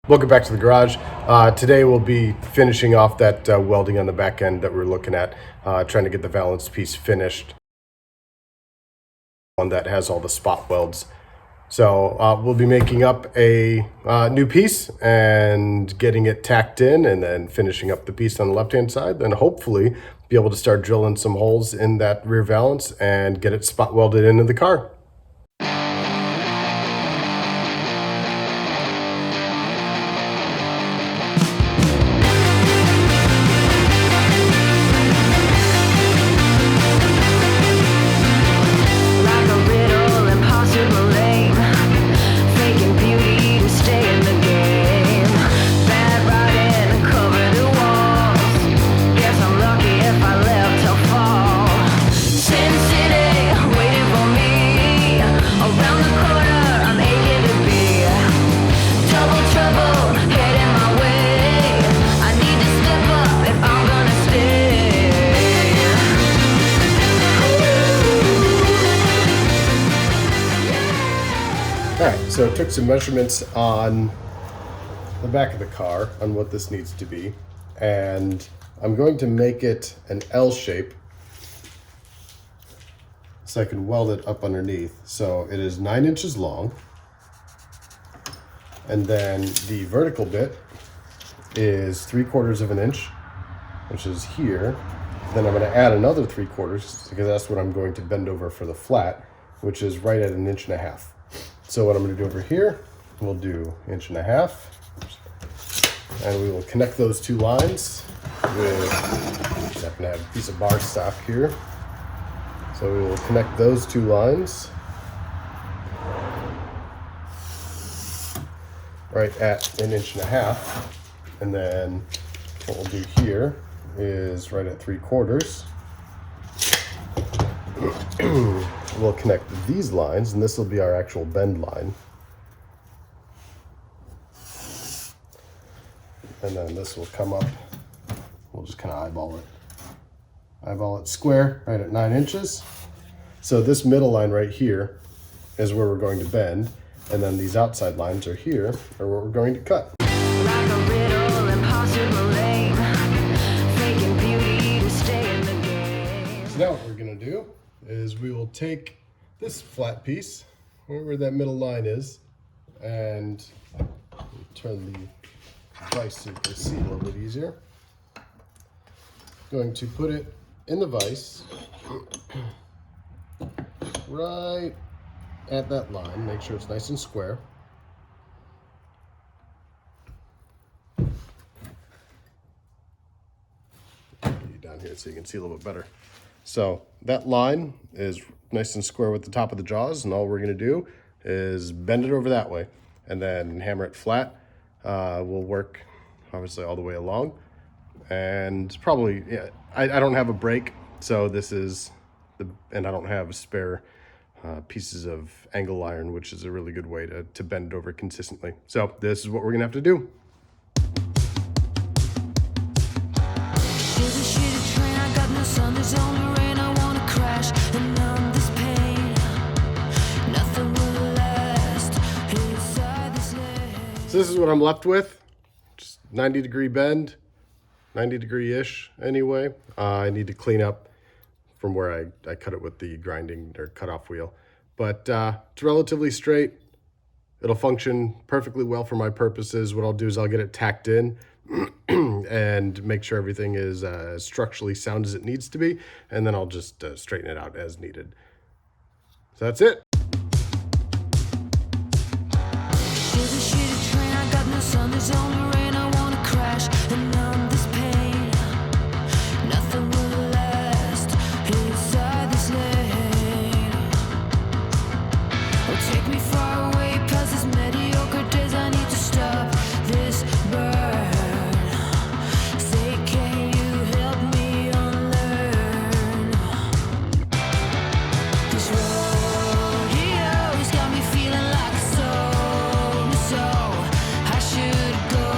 Welcome back to the garage. Today we'll be finishing off that welding on the back end that we're looking at, trying to get the valance piece finished. One that has all the spot welds. So we'll be making up a new piece and getting it tacked in and then finishing up the piece on the left-hand side. Then hopefully be able to start drilling some holes in that rear valance and get it spot welded into the car. Alright, so I took some measurements on the back of the car on what this needs to be, and I'm going to make it an L shape so I can weld it up underneath. So it is 9 inches long, and then the vertical bit is 3/4 of an inch, which is here. Then I'm going to add another 3/4 because that's what I'm going to bend over for the flat, which is right at 1.5 inches. So what I'm going to do over here, we'll do 1.5 inches, and we will connect those two lines with, I happen to have a piece of bar stock here. So we will connect those two lines right at 1.5 inches. And then what we'll do here is right at 3/4. We'll connect these lines, and this will be our actual bend line. And then this will come up, we'll just kind of eyeball it square right at 9 inches. So this middle line right here is where we're going to bend, and then these outside lines are here, are where we're going to cut. Like a riddle, impossible lane, faking beauty to stay in the game. So now what we're going to do is we will take this flat piece, wherever that middle line is, and turn the vise so you can see a little bit easier. Going to put it in the vise right at that line. Make sure it's nice and square. Get you down here so you can see a little bit better. So that line is nice and square with the top of the jaws, and all we're going to do is bend it over that way and then hammer it flat. We'll work obviously all the way along, and probably, yeah, I don't have a brake, so this is and I don't have spare pieces of angle iron, which is a really good way to bend it over consistently. So this is what we're gonna have to do. So this is what I'm left with, just 90-degree bend, 90-degree-ish anyway. I need to clean up from where I cut it with the grinding or cutoff wheel. But it's relatively straight. It'll function perfectly well for my purposes. What I'll do is I'll get it tacked in and make sure everything is as structurally sound as it needs to be, and then I'll just straighten it out as needed. So that's it. Rodeo's got me feeling like a soul, so I should go.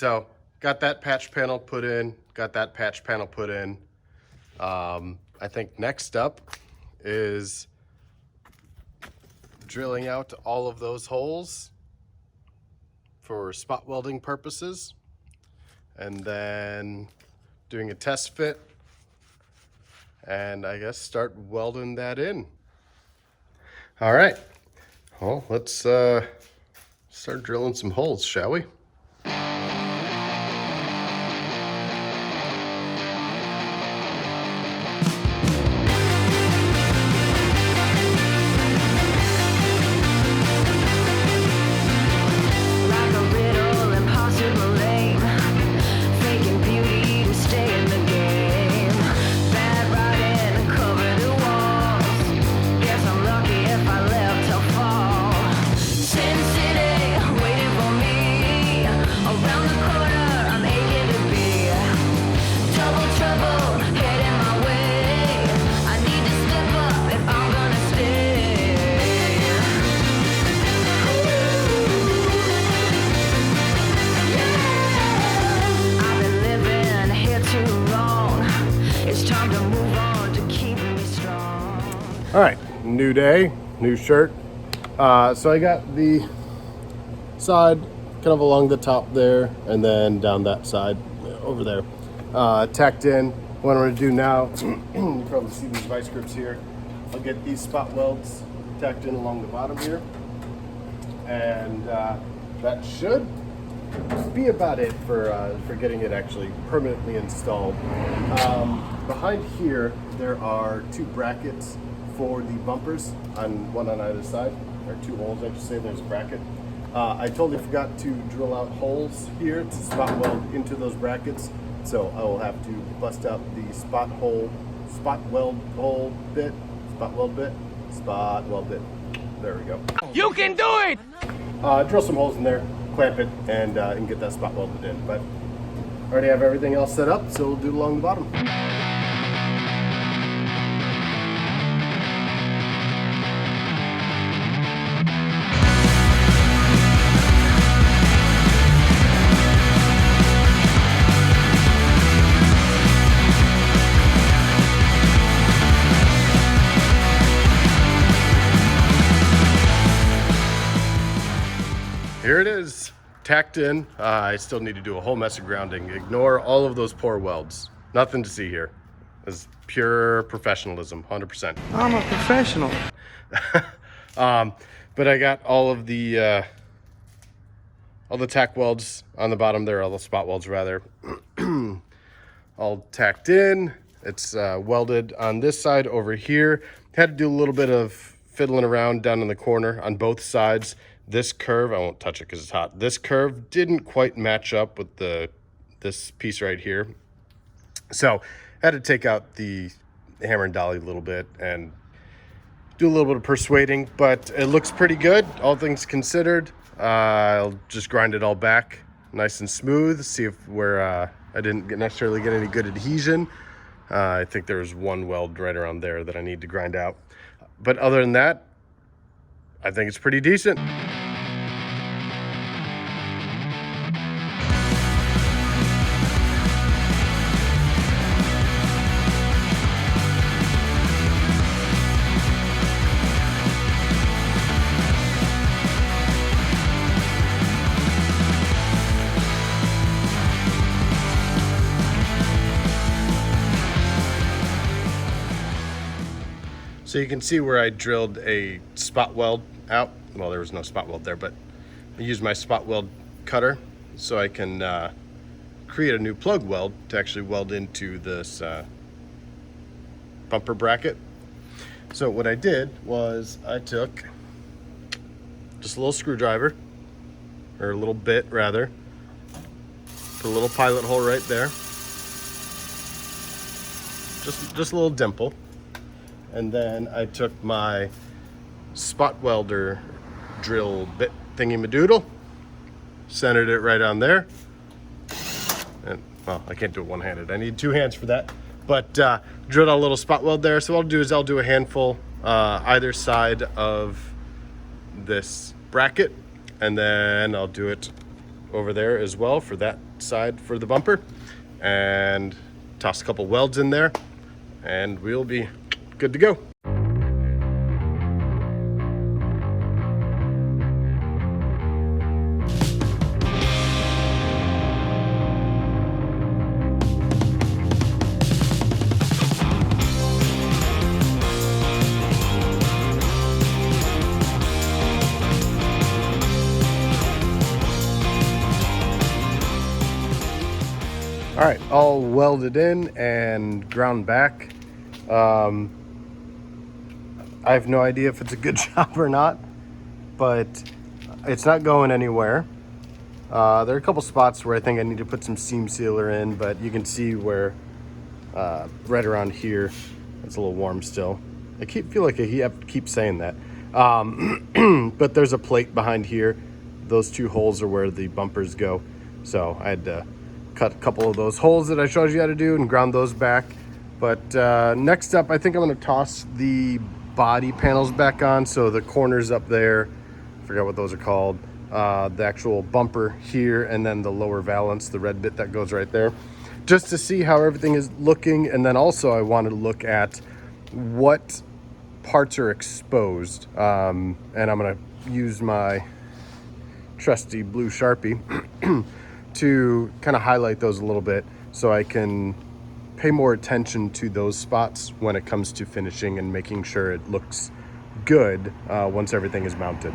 so got that patch panel put in, got that patch panel put in. I think next up is drilling out all of those holes for spot welding purposes, and then doing a test fit, and I guess start welding that in. All right, well, let's start drilling some holes, shall we? Like a riddle, impossible lame. Faking beauty to stay in the game. Bad writing cover the walls. Guess I'm lucky if I live till fall. Sin City waiting for me. Around the corner, I'm aching to be. Double trouble heading my way. I need to step up if I'm gonna stay. I've been living here too long. It's time to move on to keep me strong. All right, new day, new shirt. So I got the side kind of along the top there, and then down that side over there, tacked in. What I'm gonna do now, you can probably see these vice grips here. I'll get these spot welds tacked in along the bottom here, and that should be about it for getting it actually permanently installed. Behind here, there are two brackets for the bumpers, one on either side, or two holes, I should say. There's a bracket. I totally forgot to drill out holes here to spot weld into those brackets, so I will have to bust out the spot weld bit. There we go. You can do it! Drill some holes in there, clamp it, and get that spot welded in. But I already have everything else set up, so we'll do it along the bottom. Here it is, tacked in. I still need to do a whole mess of grounding. Ignore all of those poor welds. Nothing to see here. It's pure professionalism, 100%. I'm a professional. But I got all the tack welds on the bottom there, all the spot welds rather, all tacked in. It's welded on this side over here. Had to do a little bit of fiddling around down in the corner on both sides. This curve, I won't touch it because it's hot. This curve didn't quite match up with this piece right here. So I had to take out the hammer and dolly a little bit and do a little bit of persuading, but it looks pretty good, all things considered. I'll just grind it all back nice and smooth, see if where I didn't necessarily get any good adhesion. I think there's one weld right around there that I need to grind out. But other than that, I think it's pretty decent. So you can see where I drilled a spot weld out. Well, there was no spot weld there, but I used my spot weld cutter so I can create a new plug weld to actually weld into this bumper bracket. So what I did was I took just a little screwdriver, or a little bit rather, put a little pilot hole right there, just a little dimple. And then I took my spot welder drill bit thingy-madoodle, centered it right on there. And, well, I can't do it one-handed. I need two hands for that. But drilled out a little spot weld there. So what I'll do is I'll do a handful either side of this bracket. And then I'll do it over there as well for that right side for the bumper, and toss a couple welds in there, and we'll be good to go. All right, all welded in and ground back. I have no idea if it's a good job or not, but it's not going anywhere. There are a couple spots where I think I need to put some seam sealer in, but you can see where right around here, it's a little warm still. I feel like I have to keep saying that. But there's a plate behind here. Those two holes are where the bumpers go. So I had to cut a couple of those holes that I showed you how to do and ground those back. But next up, I think I'm gonna toss the body panels back on. So the corners up there, I forgot what those are called. The actual bumper here, and then the lower valance, the red bit that goes right there, just to see how everything is looking. And then also I wanted to look at what parts are exposed. And I'm gonna use my trusty blue Sharpie to kind of highlight those a little bit so I can pay more attention to those spots when it comes to finishing and making sure it looks good once everything is mounted.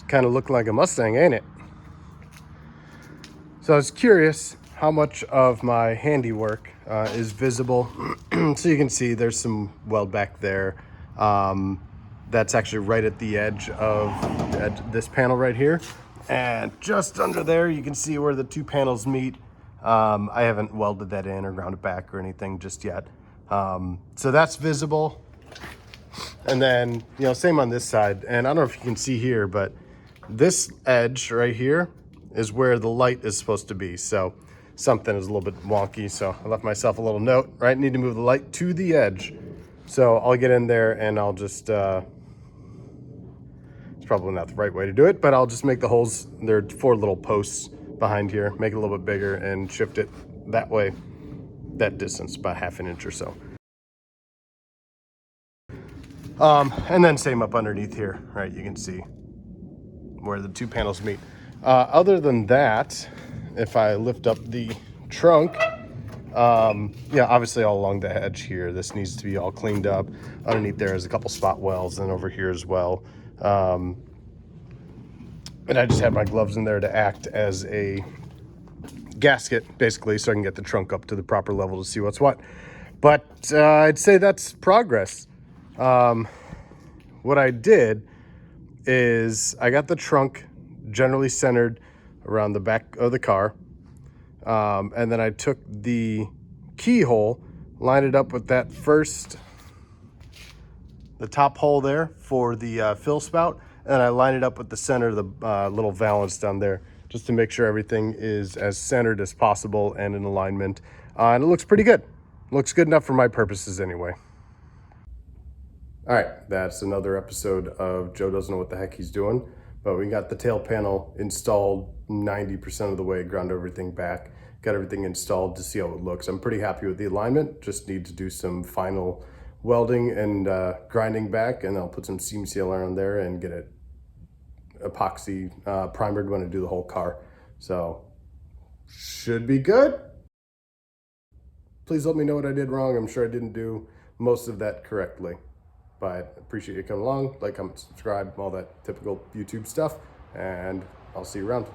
Kind of look like a Mustang, ain't it? So I was curious how much of my handiwork is visible. So you can see there's some weld back there. That's actually right at the edge of this panel right here. And just under there, you can see where the two panels meet. I haven't welded that in or ground it back or anything just yet. So that's visible. And then, same on this side. And I don't know if you can see here, but this edge right here is where the light is supposed to be. So something is a little bit wonky. So I left myself a little note, right? Need to move the light to the edge. So I'll get in there and I'll just, it's probably not the right way to do it, but I'll just make the holes. There are 4 little posts behind here, make it a little bit bigger and shift it that way, that distance, about 1/2 inch or so. And then same up underneath here, right? You can see where the two panels meet. Other than that, if I lift up the trunk, obviously all along the edge here, this needs to be all cleaned up. Underneath there is a couple spot welds, and over here as well. And I just have my gloves in there to act as a gasket, basically, so I can get the trunk up to the proper level to see what's what. But I'd say that's progress. What I did is I got the trunk generally centered around the back of the car. And then I took the keyhole, lined it up with that the top hole there for the fill spout. And I lined it up with the center of the little valance down there, just to make sure everything is as centered as possible and in alignment. And it looks pretty good. Looks good enough for my purposes anyway. All right, that's another episode of Joe Doesn't Know What the Heck He's Doing, but we got the tail panel installed 90% of the way, ground everything back, got everything installed to see how it looks. I'm pretty happy with the alignment, just need to do some final welding and grinding back, and I'll put some seam sealer on there and get it epoxy primered when I do the whole car. So, should be good. Please let me know what I did wrong. I'm sure I didn't do most of that correctly. But appreciate you coming along, like, comment, subscribe, all that typical YouTube stuff, and I'll see you around.